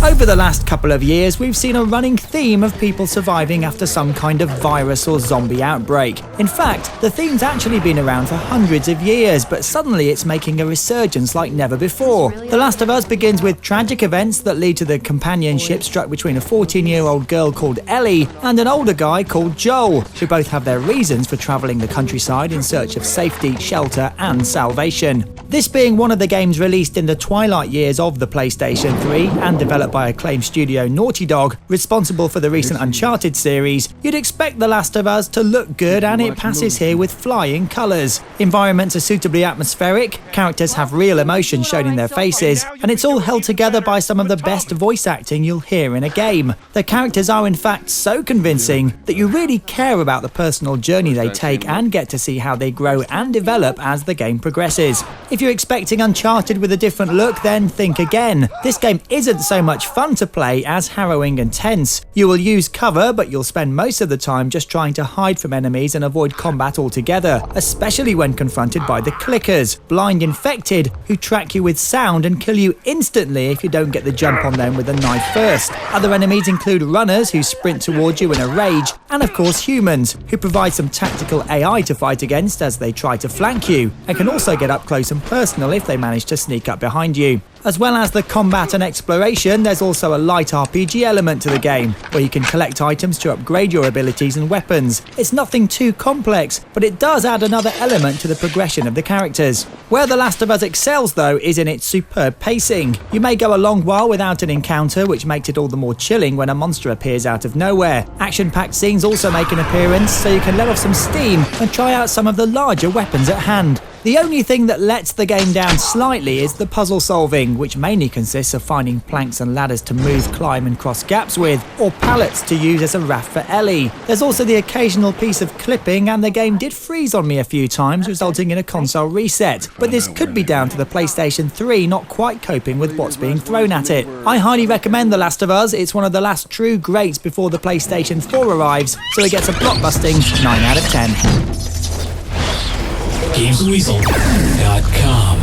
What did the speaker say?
Over the last couple of years, we've seen a running theme of people surviving after some kind of virus or zombie outbreak. In fact, the theme's actually been around for hundreds of years, but suddenly it's making a resurgence like never before. The Last of Us begins with tragic events that lead to the companionship struck between a 14-year-old girl called Ellie and an older guy called Joel, who both have their reasons for travelling the countryside in search of safety, shelter and salvation. This being one of the games released in the twilight years of the PlayStation 3 and developed by acclaimed studio Naughty Dog, responsible for the recent Uncharted series, you'd expect The Last of Us to look good, and it passes here with flying colours. Environments are suitably atmospheric, characters have real emotion shown in their faces, and it's all held together by some of the best voice acting you'll hear in a game. The characters are in fact so convincing that you really care about the personal journey they take and get to see how they grow and develop as the game progresses. If you're expecting Uncharted with a different look, then think again. This game isn't so much fun to play as harrowing and tense. You will use cover, but you'll spend most of the time just trying to hide from enemies and avoid combat altogether, especially when confronted by the clickers, blind infected, who track you with sound and kill you instantly if you don't get the jump on them with a knife first. Other enemies include runners who sprint towards you in a rage, and of course humans, who provide some tactical AI to fight against as they try to flank you, and can also get up close and personal if they manage to sneak up behind you. As well as the combat and exploration, there's also a light RPG element to the game, where you can collect items to upgrade your abilities and weapons. It's nothing too complex, but it does add another element to the progression of the characters. Where The Last of Us excels though is in its superb pacing. You may go a long while without an encounter, which makes it all the more chilling when a monster appears out of nowhere. Action-packed scenes also make an appearance, so you can let off some steam and try out some of the larger weapons at hand. The only thing that lets the game down slightly is the puzzle solving, which mainly consists of finding planks and ladders to move, climb and cross gaps with, or pallets to use as a raft for Ellie. There's also the occasional piece of clipping, and the game did freeze on me a few times, resulting in a console reset. But this could be down to the PlayStation 3 not quite coping with what's being thrown at it. I highly recommend The Last of Us. It's one of the last true greats before the PlayStation 4 arrives, so it gets a blockbusting 9 out of 10. Gamesweasel.com